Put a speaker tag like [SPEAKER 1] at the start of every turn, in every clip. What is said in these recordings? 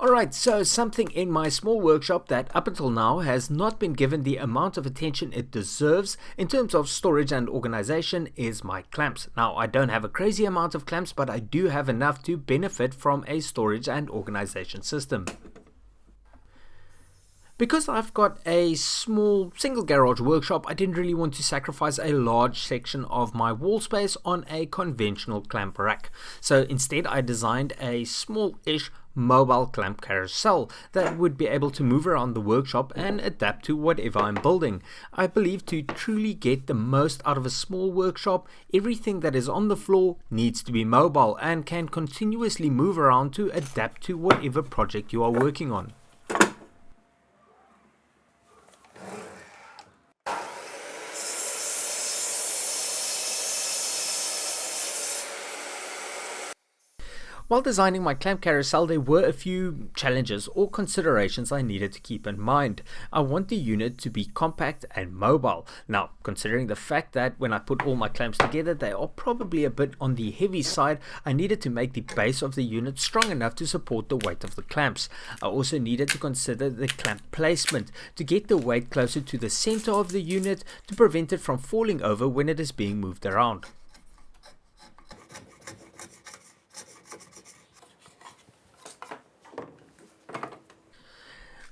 [SPEAKER 1] Alright, so something in my small workshop that up until now has not been given the amount of attention it deserves in terms of storage and organization is my clamps. Now, I don't have a crazy amount of clamps, but I do have enough to benefit from a storage and organization system. Because I've got a small single garage workshop, I didn't really want to sacrifice a large section of my wall space on a conventional clamp rack. So instead I designed a small-ish mobile clamp carousel that would be able to move around the workshop and adapt to whatever I'm building. I believe to truly get the most out of a small workshop, everything that is on the floor needs to be mobile and can continuously move around to adapt to whatever project you are working on. While designing my clamp carousel, there were a few challenges or considerations I needed to keep in mind. I want the unit to be compact and mobile. Now, considering the fact that when I put all my clamps together, they are probably a bit on the heavy side, I needed to make the base of the unit strong enough to support the weight of the clamps. I also needed to consider the clamp placement to get the weight closer to the center of the unit to prevent it from falling over when it is being moved around.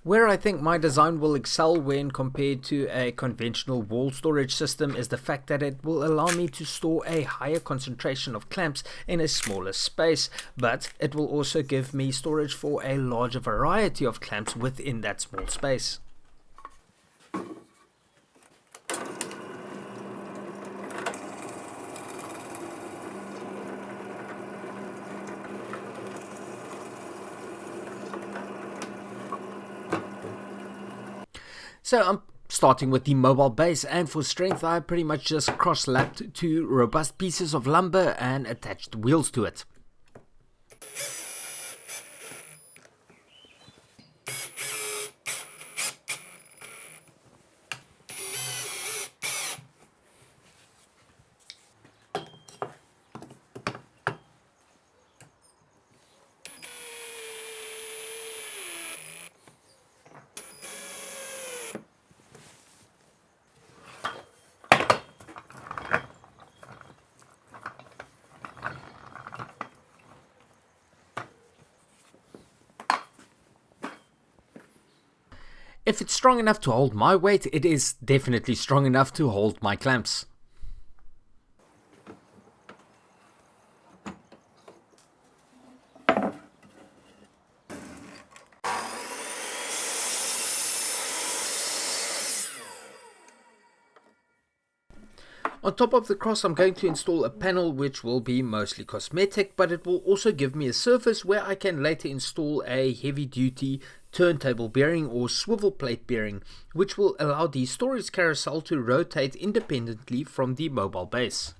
[SPEAKER 1] Where I think my design will excel when compared to a conventional wall storage system is the fact that it will allow me to store a higher concentration of clamps in a smaller space, but it will also give me storage for a larger variety of clamps within that small space. So I'm starting with the mobile base, and for strength I pretty much just cross-lapped two robust pieces of lumber and attached wheels to it. If it's strong enough to hold my weight, it is definitely strong enough to hold my clamps. On top of the cross, I'm going to install a panel which will be mostly cosmetic, but it will also give me a surface where I can later install a heavy-duty turntable bearing or swivel plate bearing, which will allow the storage carousel to rotate independently from the mobile base.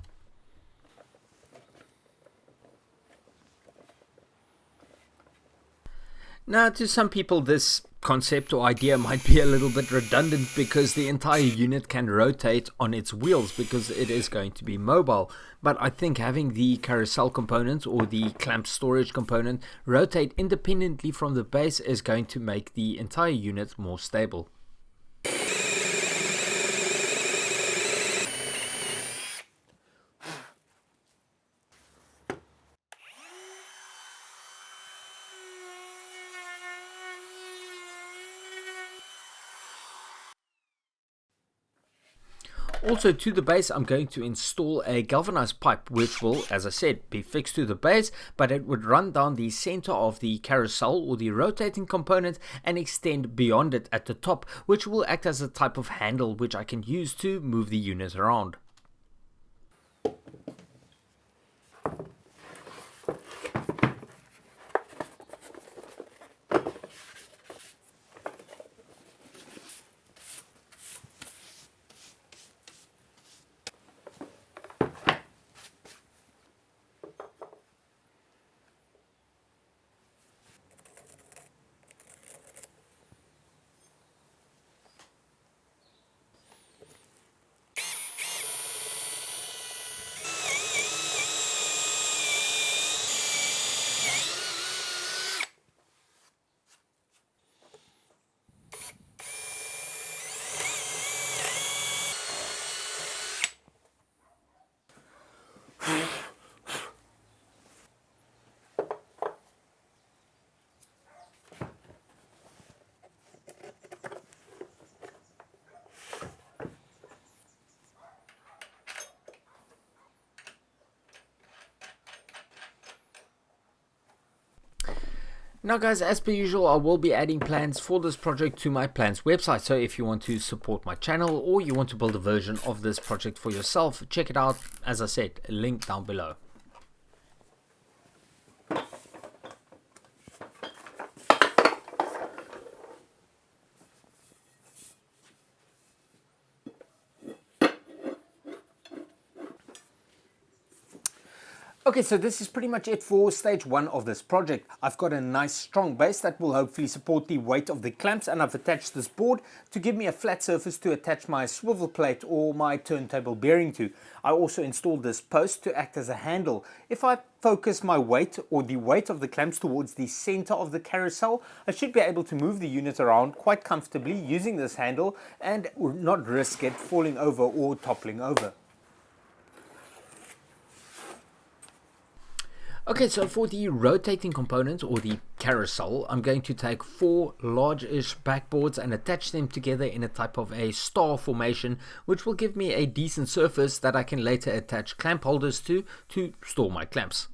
[SPEAKER 1] Now, to some people this concept or idea might be a little bit redundant because the entire unit can rotate on its wheels because it is going to be mobile, but I think having the carousel component or the clamp storage component rotate independently from the base is going to make the entire unit more stable. Also, to the base I'm going to install a galvanized pipe which will, as I said, be fixed to the base, but it would run down the center of the carousel or the rotating component and extend beyond it at the top, which will act as a type of handle which I can use to move the unit around. Now guys, as per usual, I will be adding plans for this project to my plans website. So if you want to support my channel or you want to build a version of this project for yourself, check it out. As I said, a link down below. Okay, so this is pretty much it for stage 1 of this project. I've got a nice strong base that will hopefully support the weight of the clamps, and I've attached this board to give me a flat surface to attach my swivel plate or my turntable bearing to. I also installed this post to act as a handle. If I focus my weight or the weight of the clamps towards the center of the carousel, I should be able to move the unit around quite comfortably using this handle and not risk it falling over or toppling over. Okay, so for the rotating component or the carousel, I'm going to take 4 large-ish backboards and attach them together in a type of a star formation, which will give me a decent surface that I can later attach clamp holders to store my clamps.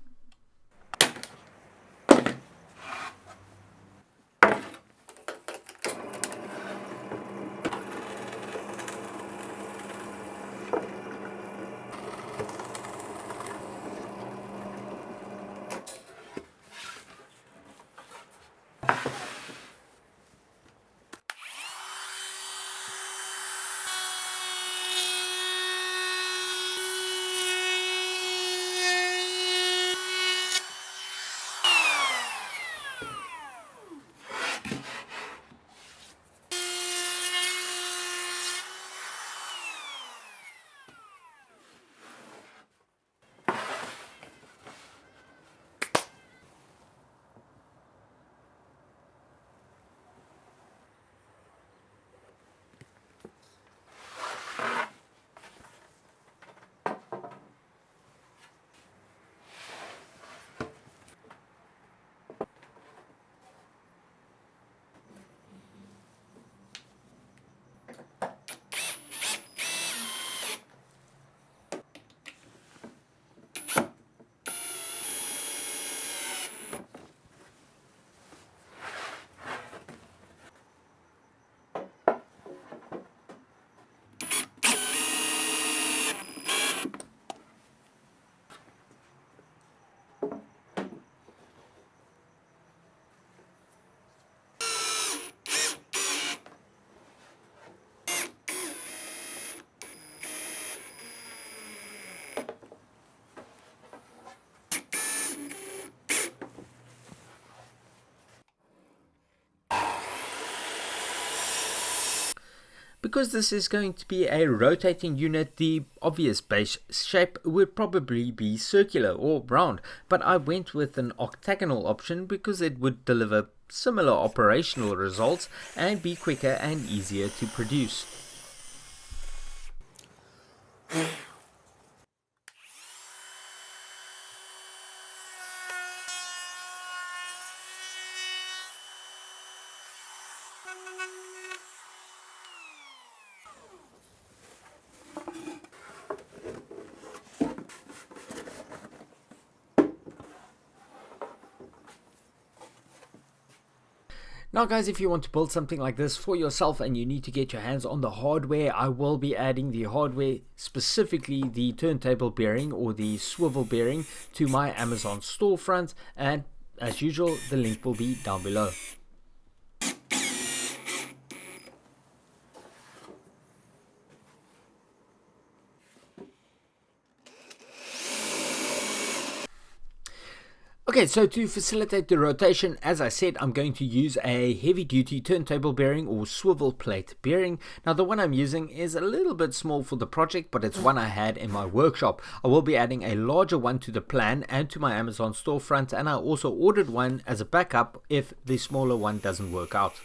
[SPEAKER 1] Because this is going to be a rotating unit, the obvious base shape would probably be circular or round, but I went with an octagonal option because it would deliver similar operational results and be quicker and easier to produce. Now guys, if you want to build something like this for yourself and you need to get your hands on the hardware, I will be adding the hardware, specifically the turntable bearing or the swivel bearing, to my Amazon storefront, and as usual the link will be down below. Okay, so to facilitate the rotation, as I said, I'm going to use a heavy-duty turntable bearing or swivel plate bearing. Now, the one I'm using is a little bit small for the project, but it's one I had in my workshop. I will be adding a larger one to the plan and to my Amazon storefront, and I also ordered one as a backup if the smaller one doesn't work out.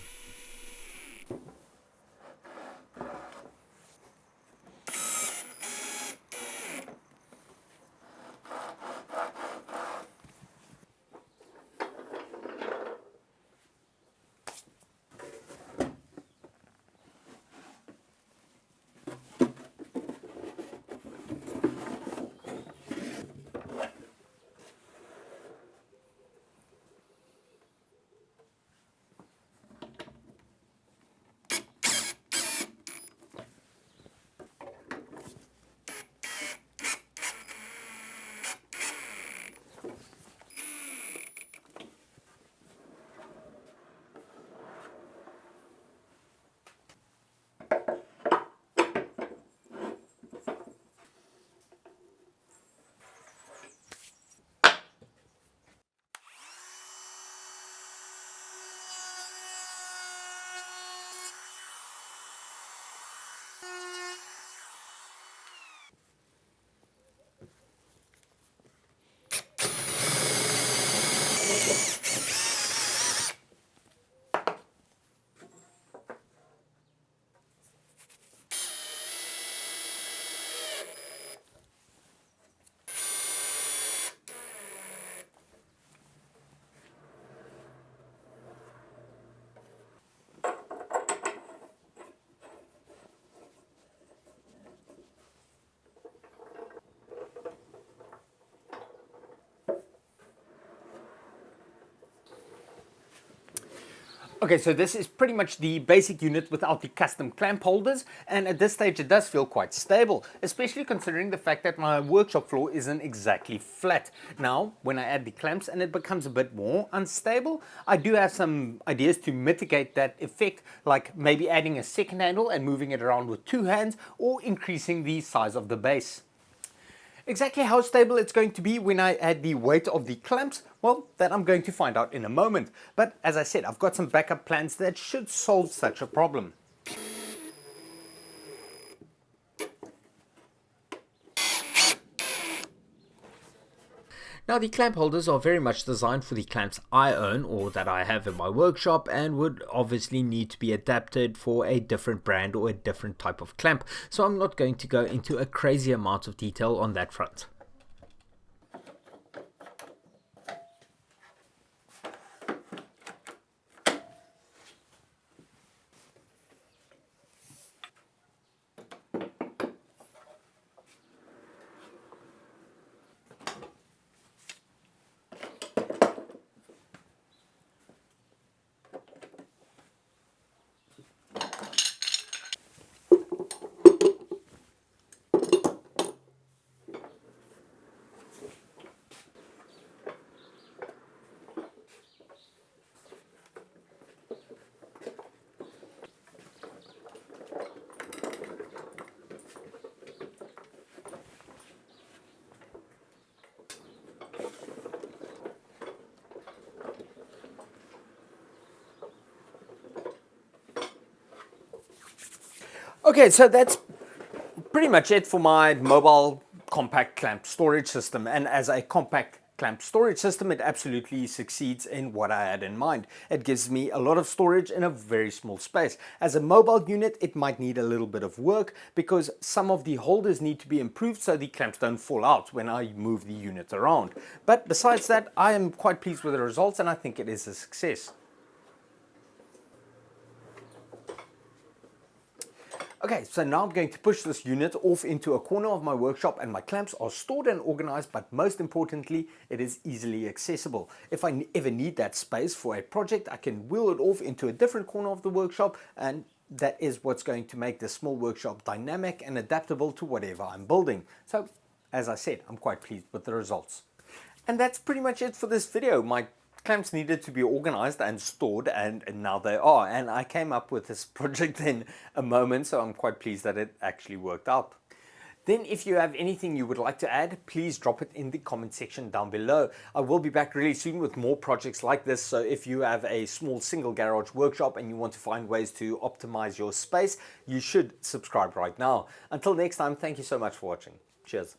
[SPEAKER 1] Okay, so this is pretty much the basic unit without the custom clamp holders, and at this stage it does feel quite stable, especially considering the fact that my workshop floor isn't exactly flat. Now, when I add the clamps and it becomes a bit more unstable, I do have some ideas to mitigate that effect, like maybe adding a second handle and moving it around with two hands, or increasing the size of the base. Exactly how stable it's going to be when I add the weight of the clamps, well, that I'm going to find out in a moment. But as I said, I've got some backup plans that should solve such a problem. Now, the clamp holders are very much designed for the clamps I own or that I have in my workshop, and would obviously need to be adapted for a different brand or a different type of clamp. So I'm not going to go into a crazy amount of detail on that front. Okay, so that's pretty much it for my mobile compact clamp storage system, and as a compact clamp storage system it absolutely succeeds in what I had in mind. It gives me a lot of storage in a very small space. As a mobile unit it might need a little bit of work because some of the holders need to be improved so the clamps don't fall out when I move the unit around. But besides that, I am quite pleased with the results and I think it is a success. Okay, so now I'm going to push this unit off into a corner of my workshop, and my clamps are stored and organized, but most importantly, it is easily accessible. If I ever need that space for a project, I can wheel it off into a different corner of the workshop, and that is what's going to make this small workshop dynamic and adaptable to whatever I'm building. So, as I said, I'm quite pleased with the results. And that's pretty much it for this video. My clamps needed to be organized and stored, and now they are, and I came up with this project in a moment, so I'm quite pleased that it actually worked out. Then if you have anything you would like to add, please drop it in the comment section down below. I will be back really soon with more projects like this, so if you have a small single garage workshop and you want to find ways to optimize your space, you should subscribe right now. Until next time, thank you so much for watching. Cheers.